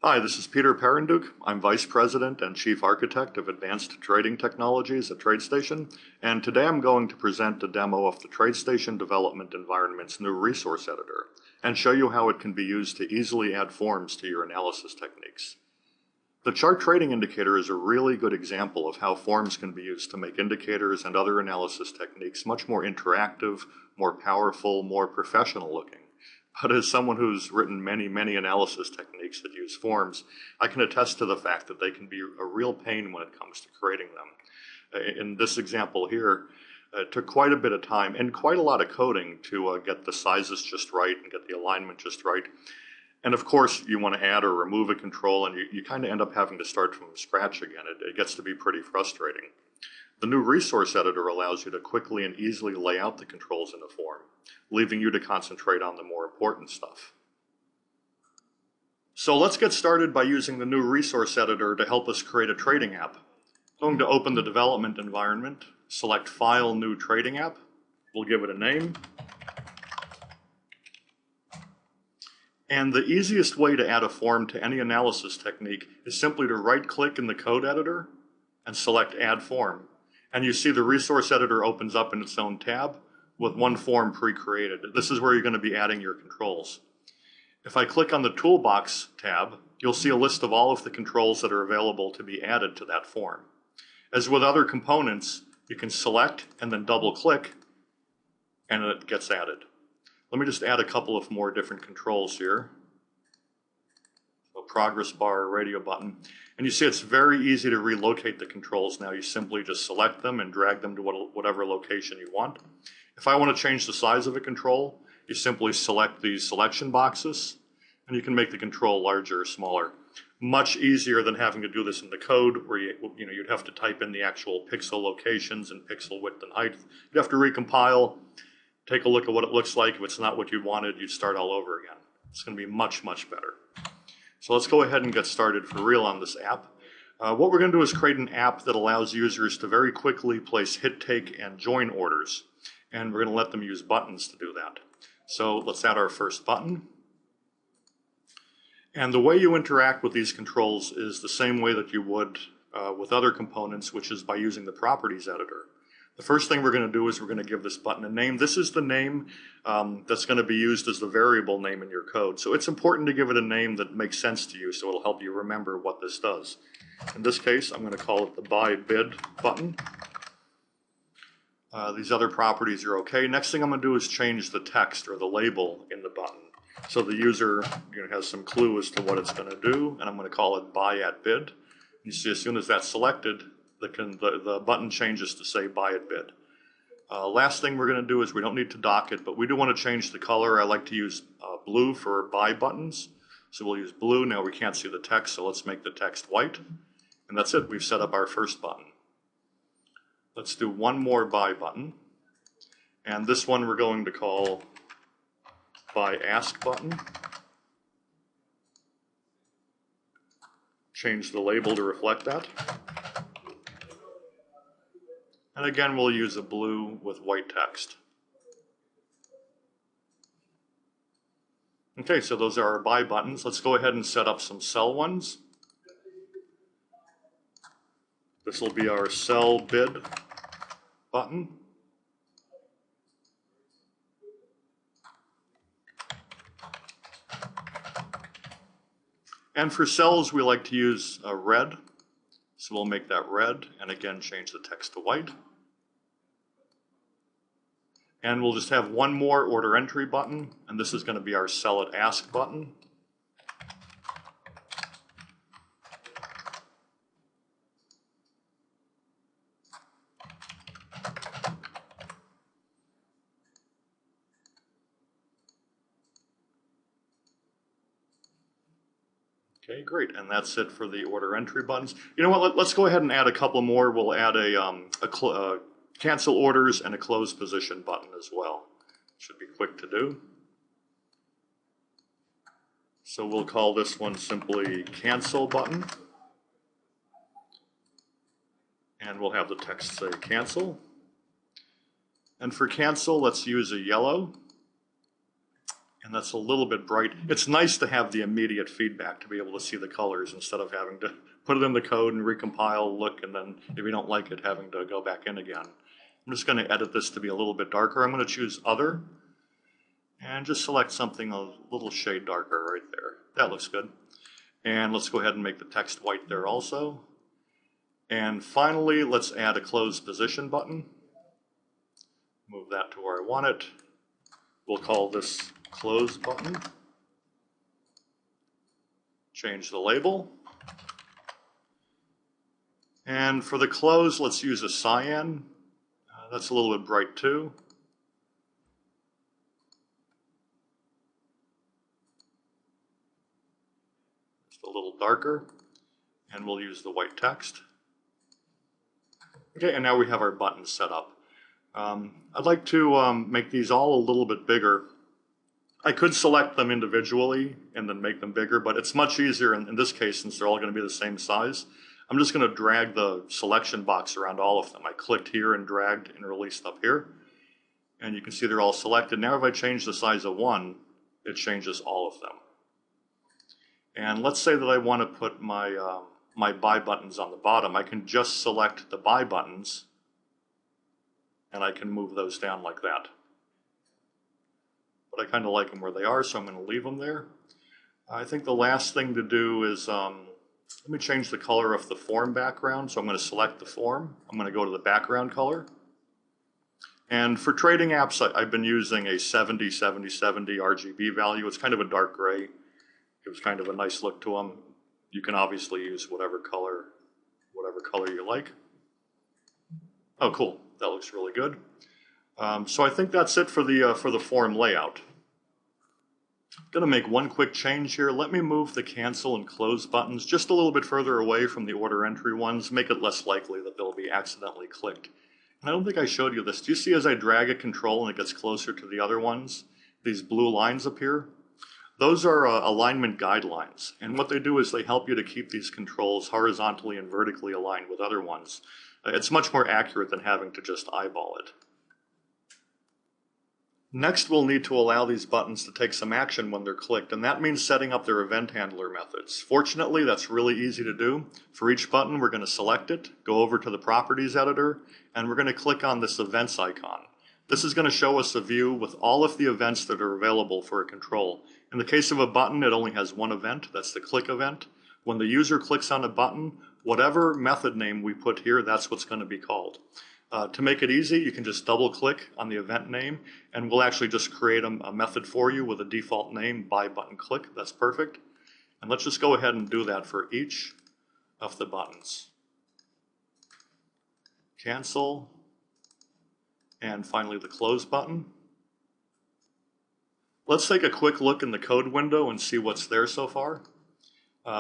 Hi, this is Peter Perenduk. I'm Vice President and Chief Architect of Advanced Trading Technologies at TradeStation, and today I'm going to present a demo of the TradeStation Development Environment's new resource editor and show you how it can be used to easily add forms to your analysis techniques. The chart trading indicator is a really good example of how forms can be used to make indicators and other analysis techniques much more interactive, more powerful, more professional looking. But as someone who's written many analysis techniques that use forms, I can attest to the fact that they can be a real pain when it comes to creating them. In this example here, it took quite a bit of time and quite a lot of coding to get the sizes just right and get the alignment just right. And of course, you want to add or remove a control, and you kind of end up having to start from scratch again. It gets to be pretty frustrating. The new resource editor allows you to quickly and easily lay out the controls in a form, leaving you to concentrate on the more important stuff. So let's get started by using the new resource editor to help us create a trading app. I'm going to open the development environment, select File, New Trading App. We'll give it a name. And the easiest way to add a form to any analysis technique is simply to right-click in the code editor and select Add Form. And you see the resource editor opens up in its own tab with one form pre-created. This is where you're going to be adding your controls. If I click on the Toolbox tab, you'll see a list of all of the controls that are available to be added to that form. As with other components, you can select and then double-click, and it gets added. Let me just add a couple of more different controls here. So progress bar, radio button. And you see it's very easy to relocate the controls now. You simply just select them and drag them to whatever location you want. If I want to change the size of a control, you simply select these selection boxes, and you can make the control larger or smaller. Much easier than having to do this in the code where you'd have to type in the actual pixel locations and pixel width and height. You'd have to recompile, take a look at what it looks like. If it's not what you wanted, you'd start all over again. It's going to be much better. So let's go ahead and get started for real on this app. What we're going to do is create an app that allows users to very quickly place hit, take, and join orders. And we're going to let them use buttons to do that. So let's add our first button. And the way you interact with these controls is the same way that you would with other components, which is by using the properties editor. The first thing we're going to do is we're going to give this button a name. This is the name that's going to be used as the variable name in your code. So it's important to give it a name that makes sense to you, so it'll help you remember what this does. In this case, I'm going to call it the buy bid button. These other properties are okay. Next thing I'm going to do is change the text or the label in the button, so the user has some clue as to what it's going to do, and I'm going to call it buy at bid. You see, as soon as that's selected, the button changes to say buy at bid. Last thing we're going to do is we don't need to dock it, but we do want to change the color. I like to use blue for buy buttons, so we'll use blue. Now we can't see the text, so let's make the text white. And that's it. We've set up our first button. Let's do one more buy button, and this one we're going to call buy ask button. Change the label to reflect that. And again, we'll use a blue with white text. Okay, so those are our buy buttons. Let's go ahead and set up some sell ones. This will be our sell bid button. And for cells, we like to use red. So we'll make that red, and again, change the text to white. And we'll just have one more order entry button, and this is going to be our sell at ask button. Okay, great, and that's it for the order entry buttons. You know what, let's go ahead and add a couple more. We'll add a cancel orders and a close position button as well. Should be quick to do. So we'll call this one simply cancel button. And we'll have the text say cancel. And for cancel, let's use a yellow. and that's a little bit bright. It's nice to have the immediate feedback to be able to see the colors instead of having to put it in the code and recompile, look, and then if you don't like it, having to go back in again. I'm just going to edit this to be a little bit darker. I'm going to choose Other and just select something a little shade darker right there. That looks good. And let's go ahead and make the text white there also. And finally, let's add a close position button. Move that to where I want it. We'll call this Close button. Change the label. And for the close, let's use a cyan. That's a little bit bright too. Just a little darker. And we'll use the white text. Okay, and now we have our buttons set up. I'd like to make these all a little bit bigger. I could select them individually and then make them bigger, but it's much easier in this case since they're all going to be the same size. I'm just going to drag the selection box around all of them. I clicked here and dragged and released up here. And you can see they're all selected. Now if I change the size of one, it changes all of them. And let's say that I want to put my, my buy buttons on the bottom. I can just select the buy buttons and I can move those down like that. But I kind of like them where they are, so I'm going to leave them there. I think the last thing to do is, let me change the color of the form background. So I'm going to select the form. I'm going to go to the background color. And for trading apps, I've been using a 70-70-70 RGB value. It's kind of a dark gray. Gives kind of a nice look to them. You can obviously use whatever color you like. Oh, cool. That looks really good. So I think that's it for the form layout. I'm going to make one quick change here. Let me move the cancel and close buttons just a little bit further away from the order entry ones, make it less likely that they'll be accidentally clicked. And I don't think I showed you this. Do you see as I drag a control and it gets closer to the other ones, these blue lines appear? Those are alignment guidelines. And what they do is they help you to keep these controls horizontally and vertically aligned with other ones. It's much more accurate than having to just eyeball it. Next, we'll need to allow these buttons to take some action when they're clicked, and that means setting up their event handler methods. Fortunately, that's really easy to do. For each button, we're going to select it, go over to the Properties Editor, and we're going to click on this Events icon. This is going to show us a view with all of the events that are available for a control. In the case of a button, it only has one event. That's the click event. When the user clicks on a button, whatever method name we put here, that's what's going to be called. To make it easy, you can just double click on the event name and we'll actually just create a method for you with a default name, buy button click. That's perfect. And let's just go ahead and do that for each of the buttons. Cancel, and finally the close button. Let's take a quick look in the code window and see what's there so far.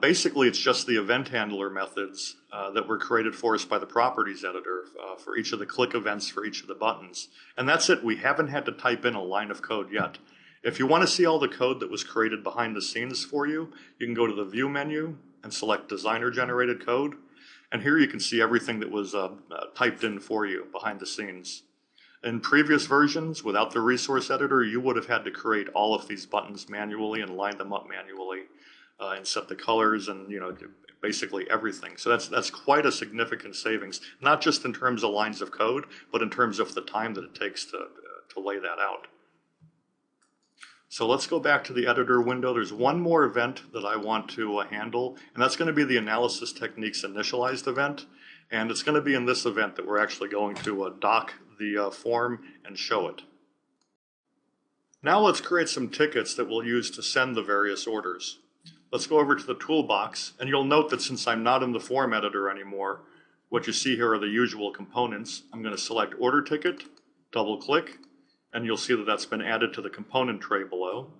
Basically, it's just the event handler methods that were created for us by the Properties Editor for each of the click events for each of the buttons. And that's it. We haven't had to type in a line of code yet. If you want to see all the code that was created behind the scenes for you, you can go to the View menu and select Designer Generated Code. And here you can see everything that was typed in for you behind the scenes. In previous versions, without the Resource Editor, you would have had to create all of these buttons manually and line them up manually. And set the colors and basically everything. So that's quite a significant savings, not just in terms of lines of code, but in terms of the time that it takes to lay that out. So let's go back to the editor window. There's one more event that I want to handle, and that's going to be the Analysis Techniques Initialized event. And it's going to be in this event that we're actually going to dock the form and show it. Now let's create some tickets that we'll use to send the various orders. Let's go over to the toolbox, and you'll note that since I'm not in the form editor anymore, what you see here are the usual components. I'm going to select Order Ticket, double click, and you'll see that that's been added to the component tray below.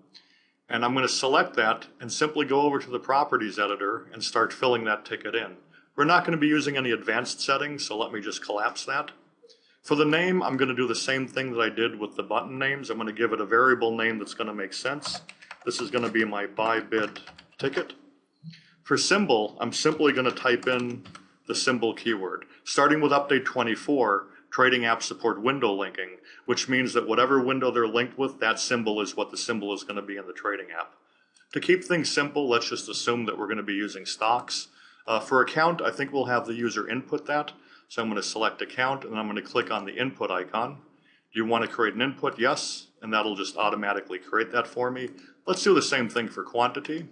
And I'm going to select that and simply go over to the Properties Editor and start filling that ticket in. We're not going to be using any advanced settings, so let me just collapse that. For the name, I'm going to do the same thing that I did with the button names. I'm going to give it a variable name that's going to make sense. This is going to be my buy bid ticket. For symbol, I'm simply going to type in the symbol keyword. Starting with update 24, trading apps support window linking, which means that whatever window they're linked with, that symbol is what the symbol is going to be in the trading app. To keep things simple, let's just assume that we're going to be using stocks. For account, I think we'll have the user input that. So I'm going to select account and I'm going to click on the input icon. Do you want to create an input? Yes. And that'll just automatically create that for me. Let's do the same thing for quantity.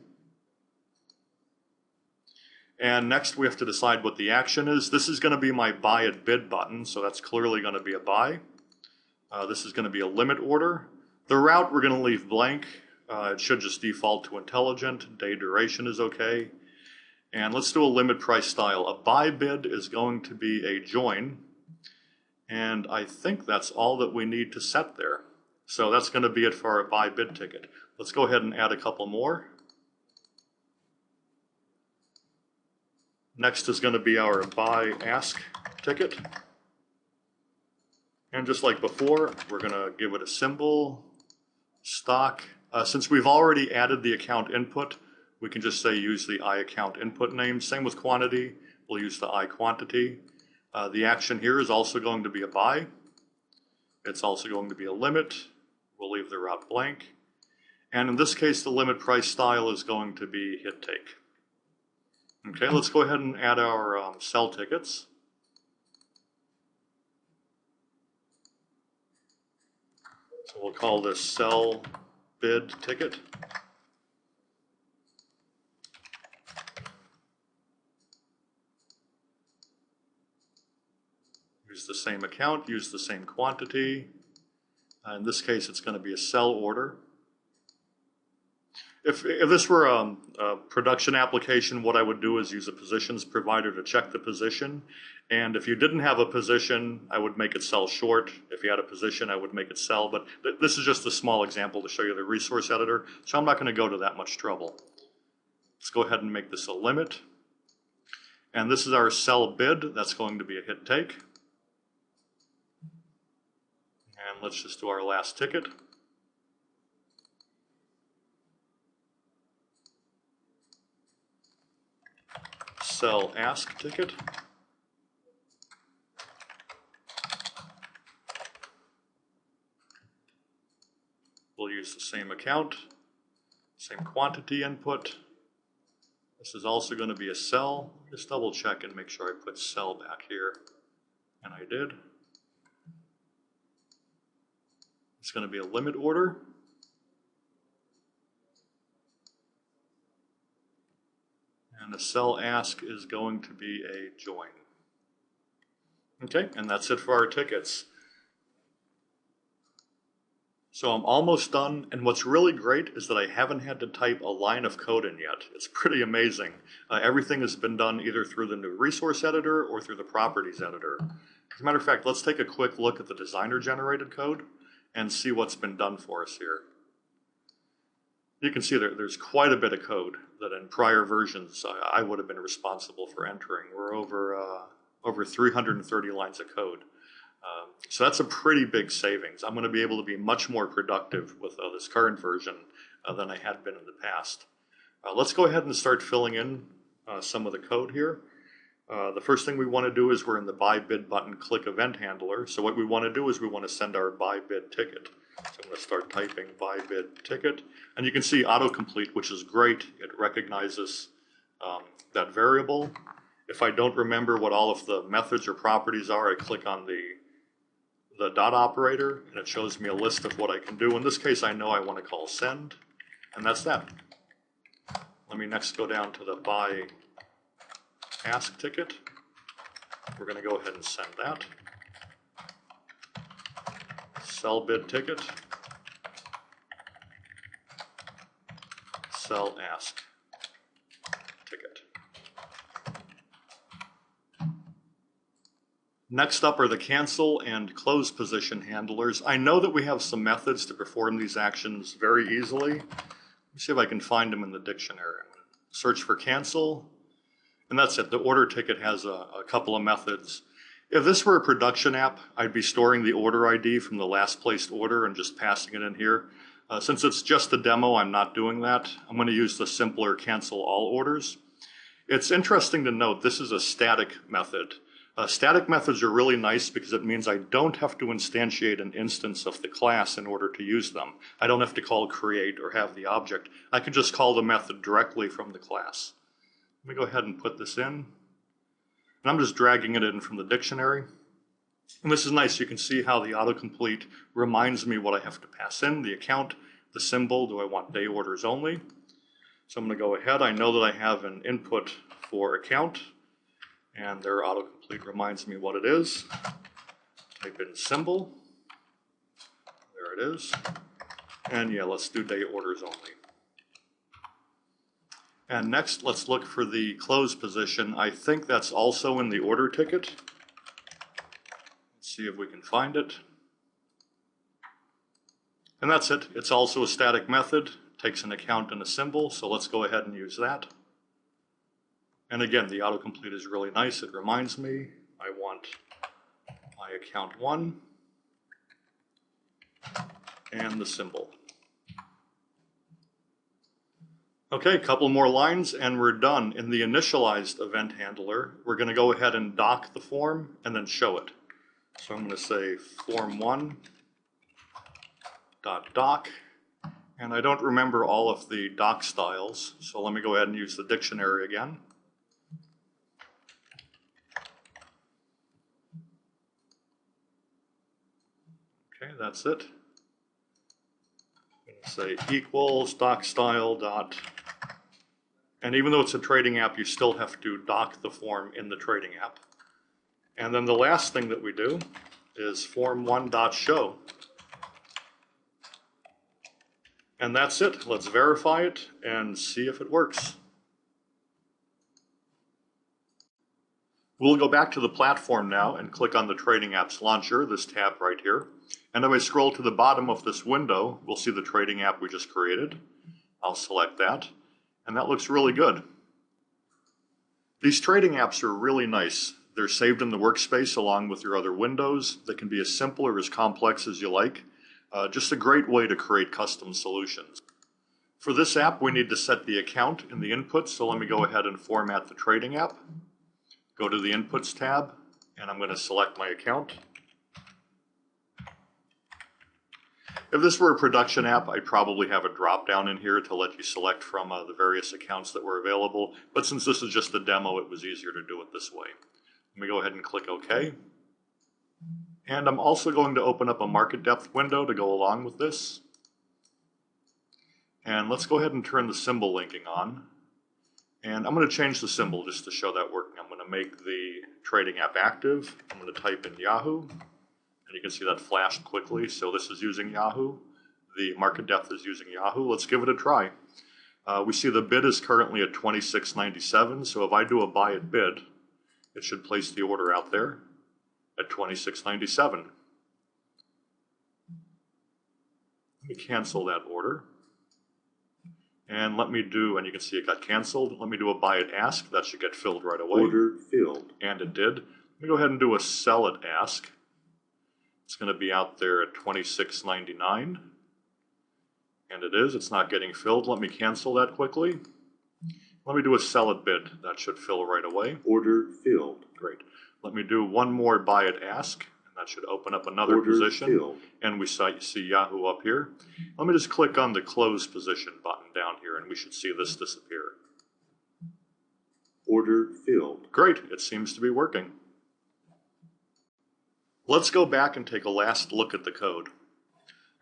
And next we have to decide what the action is. This is going to be my buy at bid button, so that's clearly going to be a buy. This is going to be a limit order. The route we're going to leave blank. It should just default to intelligent. Day duration is okay. And let's do a limit price style. A buy bid is going to be a join. And I think that's all that we need to set there. So that's going to be it for our buy bid ticket. Let's go ahead and add a couple more. Next is going to be our buy ask ticket. And just like before, we're going to give it a symbol, stock. Since we've already added the account input, we can just say use the iAccount input name. Same with quantity, we'll use the iQuantity. The action here is also going to be a buy. It's also going to be a limit. We'll leave the route blank. And in this case, the limit price style is going to be hit take. Okay, let's go ahead and add our sell tickets. So we'll call this sell bid ticket. Use the same account, use the same quantity. In this case, it's going to be a sell order. If this were a production application, what I would do is use a positions provider to check the position. And if you didn't have a position, I would make it sell short. If you had a position, I would make it sell. But this is just a small example to show you the resource editor. So I'm not going to go to that much trouble. Let's go ahead and make this a limit. And this is our sell bid. That's going to be a hit take. And let's just do our last ticket. Sell ask ticket. We'll use the same account, same quantity input. This is also going to be a sell. Just double check and make sure I put sell back here. And I did. It's going to be a limit order. And the sell ask is going to be a join. Okay, and that's it for our tickets. So I'm almost done, and what's really great is that I haven't had to type a line of code in yet. It's pretty amazing. Everything has been done either through the new resource editor or through the properties editor. As a matter of fact, let's take a quick look at the designer generated code and see what's been done for us here. You can see there's quite a bit of code that in prior versions I would have been responsible for entering. We're over 330 lines of code. So that's a pretty big savings. I'm going to be able to be much more productive with this current version than I had been in the past. Let's go ahead and start filling in some of the code here. The first thing we want to do is we're in the buy bid button click event handler. So what we want to do is we want to send our buy bid ticket. So I'm going to start typing buy bid ticket. And you can see autocomplete, which is great. It recognizes that variable. If I don't remember what all of the methods or properties are, I click on the dot operator and it shows me a list of what I can do. In this case, I know I want to call send, and that's that. Let me next go down to the buy ask ticket. We're going to go ahead and send that. Sell bid ticket. Sell ask ticket. Next up are the cancel and close position handlers. I know that we have some methods to perform these actions very easily. Let me see if I can find them in the dictionary. Search for cancel, and that's it. The order ticket has a couple of methods. If this were a production app, I'd be storing the order ID from the last placed order and just passing it in here. Since it's just a demo, I'm not doing that. I'm going to use the simpler cancel all orders. It's interesting to note this is a static method. Static methods are really nice because it means I don't have to instantiate an instance of the class in order to use them. I don't have to call create or have the object. I can just call the method directly from the class. Let me go ahead and put this in. And I'm just dragging it in from the dictionary. And this is nice. You can see how the autocomplete reminds me what I have to pass in, the account, the symbol. Do I want day orders only? So I'm going to go ahead. I know that I have an input for account, and their autocomplete reminds me what it is. Type in symbol. There it is. And yeah, let's do day orders only. And next, let's look for the close position. I think that's also in the order ticket. Let's see if we can find it. And that's it. It's also a static method. Takes an account and a symbol, so let's go ahead and use that. And again, the autocomplete is really nice. It reminds me I want my account 1 and the symbol. Okay, a couple more lines and we're done. In the initialized event handler, we're going to go ahead and dock the form and then show it. So I'm going to say form1.dock, and I don't remember all of the dock styles, so let me go ahead and use the dictionary again. Okay, that's it. I'm going to say equals dock style dot, and even though it's a trading app, you still have to dock the form in the trading app. And then the last thing that we do is form1.show. And that's it. Let's verify it and see if it works. We'll go back to the platform now and click on the Trading Apps Launcher, this tab right here. And if I scroll to the bottom of this window, we'll see the trading app we just created. I'll select that, and that looks really good. These trading apps are really nice. They're saved in the workspace along with your other windows. They can be as simple or as complex as you like. Just a great way to create custom solutions. For this app, we need to set the account in the inputs, so let me go ahead and format the trading app. Go to the Inputs tab, and I'm going to select my account. If this were a production app, I'd probably have a drop-down in here to let you select from the various accounts that were available, but since this is just a demo, it was easier to do it this way. Let me go ahead and click OK. And I'm also going to open up a market depth window to go along with this. And let's go ahead and turn the symbol linking on. And I'm going to change the symbol just to show that working. I'm going to make the trading app active. I'm going to type in Yahoo. And you can see that flashed quickly. So this is using Yahoo. The market depth is using Yahoo. Let's give it a try. We see the bid is currently at $26.97. So if I do a buy at bid, it should place the order out there at $26.97. Let me cancel that order. And let me do, and you can see it got canceled. Let me do a buy at ask. That should get filled right away. Order filled. And it did. Let me go ahead and do a sell at ask. It's going to be out there at $26.99. And it is. It's not getting filled. Let me cancel that quickly. Let me do a sell at bid. That should fill right away. Order filled. Great. Let me do one more buy at ask. That should open up another Order position, filled. and we see Yahoo up here. Let me just click on the close position button down here, and we should see this disappear. Order filled. Great, it seems to be working. Let's go back and take a last look at the code.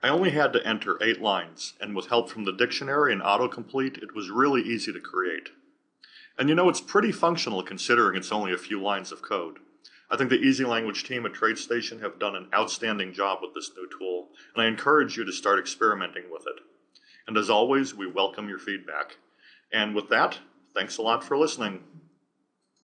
I only had to enter 8 lines, and with help from the dictionary and autocomplete, it was really easy to create. And you know, it's pretty functional considering it's only a few lines of code. I think the Easy Language team at TradeStation have done an outstanding job with this new tool, and I encourage you to start experimenting with it. And as always, we welcome your feedback. And with that, thanks a lot for listening.